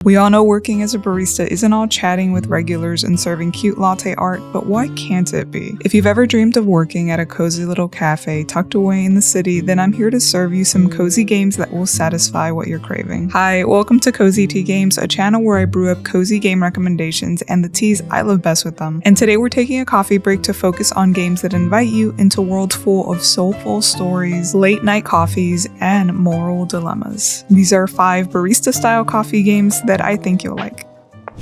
We all know working as a barista isn't all chatting with regulars and serving cute latte art, but why can't it be? If you've ever dreamed of working at a cozy little cafe tucked away in the city, then I'm here to serve you some cozy games that will satisfy what you're craving. Hi, welcome to Cozy Tea Games, a channel where I brew up cozy game recommendations and the teas I love best with them. And today we're taking a coffee break to focus on games that invite you into worlds full of soulful stories, late night coffees, and moral dilemmas. These are 5 barista-style coffee games that I think you'll like.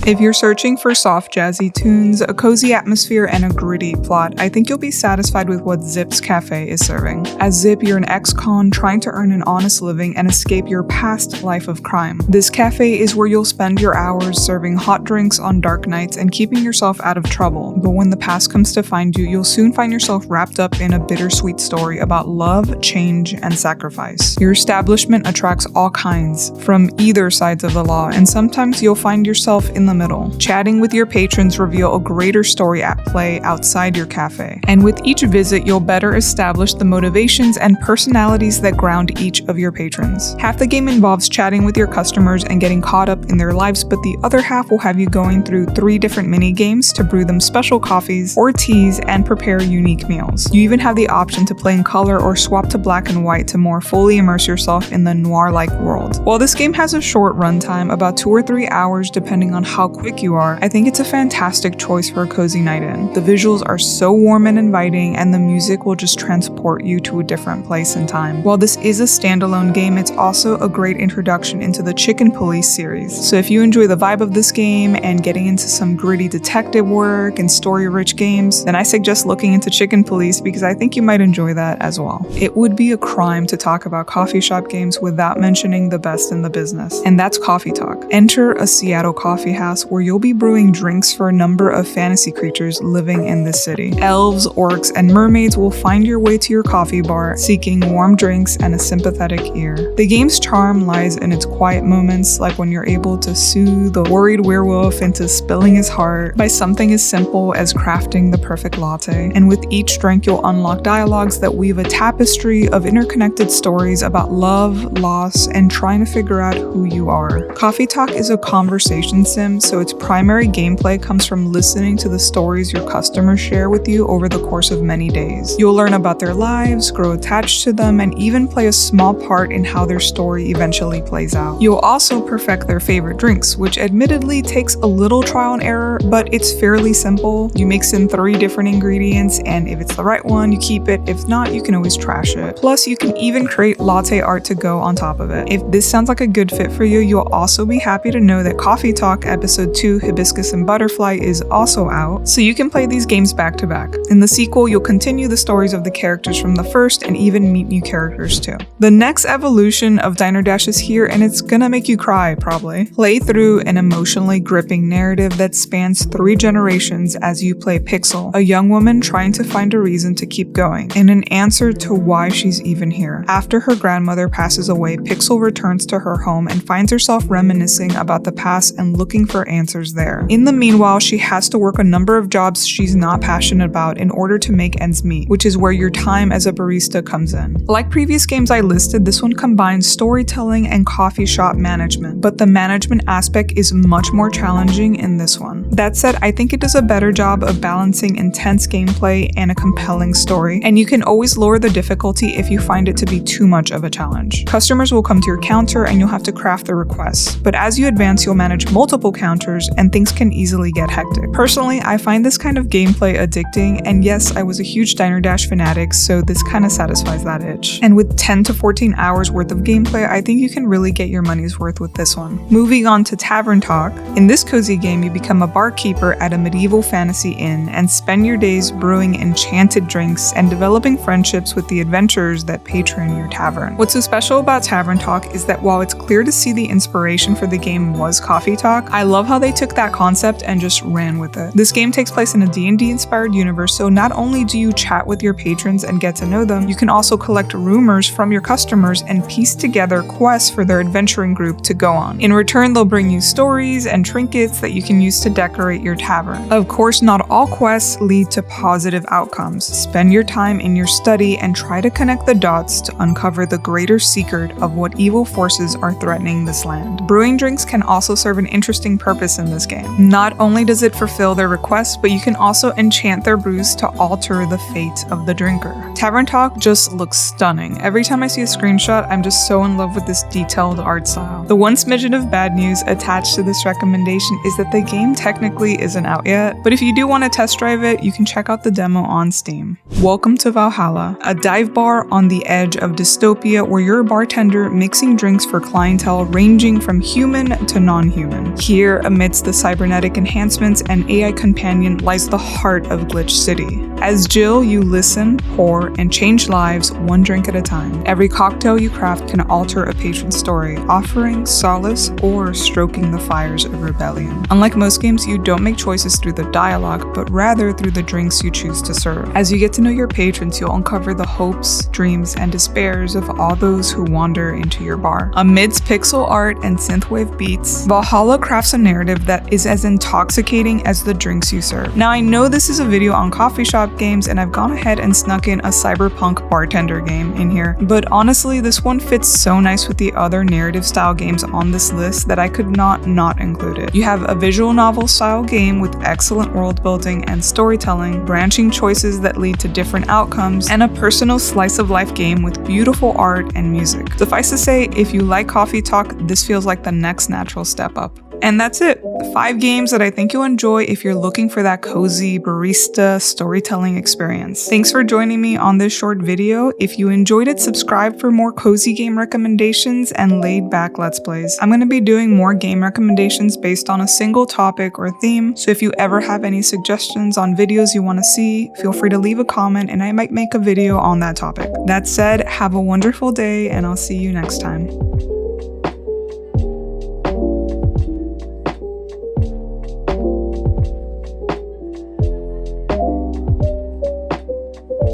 If you're searching for soft, jazzy tunes, a cozy atmosphere, and a gritty plot, I think you'll be satisfied with what Zipp's Cafe is serving. As Zipp, you're an ex-con trying to earn an honest living and escape your past life of crime. This cafe is where you'll spend your hours serving hot drinks on dark nights and keeping yourself out of trouble. But when the past comes to find you, you'll soon find yourself wrapped up in a bittersweet story about love, change, and sacrifice. Your establishment attracts all kinds, from either sides of the law, and sometimes you'll find yourself in the middle. Chatting with your patrons reveal a greater story at play outside your cafe. And with each visit, you'll better establish the motivations and personalities that ground each of your patrons. Half the game involves chatting with your customers and getting caught up in their lives, but the other half will have you going through 3 different mini games to brew them special coffees or teas and prepare unique meals. You even have the option to play in color or swap to black and white to more fully immerse yourself in the noir-like world. While this game has a short runtime, about 2 or 3 hours depending on how quick you are, I think it's a fantastic choice for a cozy night in. The visuals are so warm and inviting, and the music will just transport you to a different place and time. While this is a standalone game, it's also a great introduction into the Chicken Police series. So if you enjoy the vibe of this game and getting into some gritty detective work and story-rich games, then I suggest looking into Chicken Police because I think you might enjoy that as well. It would be a crime to talk about coffee shop games without mentioning the best in the business, and that's Coffee Talk. Enter a Seattle coffee house where you'll be brewing drinks for a number of fantasy creatures living in this city. Elves, orcs, and mermaids will find your way to your coffee bar, seeking warm drinks and a sympathetic ear. The game's charm lies in its quiet moments, like when you're able to soothe the worried werewolf into spilling his heart by something as simple as crafting the perfect latte. And with each drink, you'll unlock dialogues that weave a tapestry of interconnected stories about love, loss, and trying to figure out who you are. Coffee Talk is a conversation sim, so its primary gameplay comes from listening to the stories your customers share with you over the course of many days. You'll learn about their lives, grow attached to them, and even play a small part in how their story eventually plays out. You'll also perfect their favorite drinks, which admittedly takes a little trial and error, but it's fairly simple. You mix in 3 different ingredients, and if it's the right one, you keep it. If not, you can always trash it. Plus, you can even create latte art to go on top of it. If this sounds like a good fit for you, you'll also be happy to know that Coffee Talk Episode 2 Hibiscus and Butterfly is also out, so you can play these games back to back. In the sequel, you'll continue the stories of the characters from the first and even meet new characters too. The next evolution of Diner Dash is here, and it's gonna make you cry, probably. Play through an emotionally gripping narrative that spans 3 generations as you play Pixel, a young woman trying to find a reason to keep going, and an answer to why she's even here. After her grandmother passes away, Pixel returns to her home and finds herself reminiscing about the past and looking for answers there. In the meanwhile, she has to work a number of jobs she's not passionate about in order to make ends meet, which is where your time as a barista comes in. Like previous games I listed, this one combines storytelling and coffee shop management, but the management aspect is much more challenging in this one. That said, I think it does a better job of balancing intense gameplay and a compelling story, and you can always lower the difficulty if you find it to be too much of a challenge. Customers will come to your counter and you'll have to craft the requests, but as you advance, you'll manage multiple counters and things can easily get hectic. Personally, I find this kind of gameplay addicting, and yes, I was a huge Diner Dash fanatic, so this kind of satisfies that itch. And with 10 to 14 hours worth of gameplay, I think you can really get your money's worth with this one. Moving on to Tavern Talk. In this cozy game, you become a barkeeper at a medieval fantasy inn and spend your days brewing enchanted drinks and developing friendships with the adventurers that patron your tavern. What's so special about Tavern Talk is that while it's clear to see the inspiration for the game was Coffee Talk, I love how they took that concept and just ran with it. This game takes place in a D&D inspired universe, so not only do you chat with your patrons and get to know them, you can also collect rumors from your customers and piece together quests for their adventuring group to go on. In return, they'll bring you stories and trinkets that you can use to decorate your tavern. Of course, not all quests lead to positive outcomes. Spend your time in your study and try to connect the dots to uncover the greater secret of what evil forces are threatening this land. Brewing drinks can also serve an interesting purpose in this game. Not only does it fulfill their requests, but you can also enchant their brews to alter the fate of the drinker. Tavern Talk just looks stunning. Every time I see a screenshot, I'm just so in love with this detailed art style. The one smidgen of bad news attached to this recommendation is that the game technically isn't out yet, but if you do want to test drive it, you can check out the demo on Steam. Welcome to Valhalla, a dive bar on the edge of dystopia where you're a bartender mixing drinks for clientele ranging from human to non-human. Here, amidst the cybernetic enhancements and AI companion, lies the heart of Glitch City. As Jill, you listen, pour, and change lives one drink at a time. Every cocktail you craft can alter a patron's story, offering solace or stroking the fires of rebellion. Unlike most games, you don't make choices through the dialogue, but rather through the drinks you choose to serve. As you get to know your patrons, you'll uncover the hopes, dreams, and despairs of all those who wander into your bar. Amidst pixel art and synthwave beats, Valhalla crafts a narrative that is as intoxicating as the drinks you serve. Now, I know this is a video on coffee shop games, and I've gone ahead and snuck in a Cyberpunk Bartender game in here, but honestly, this one fits so nice with the other narrative style games on this list that I could not include it. You have a visual novel style game with excellent world building and storytelling, branching choices that lead to different outcomes, and a personal slice of life game with beautiful art and music. Suffice to say, if you like coffee talk, this feels like the next natural step up. And that's it. 5 games that I think you'll enjoy if you're looking for that cozy barista storytelling experience. Thanks for joining me on this short video. If you enjoyed it, subscribe for more cozy game recommendations and laid back Let's Plays. I'm going to be doing more game recommendations based on a single topic or theme, so if you ever have any suggestions on videos you want to see, feel free to leave a comment and I might make a video on that topic. That said, have a wonderful day and I'll see you next time.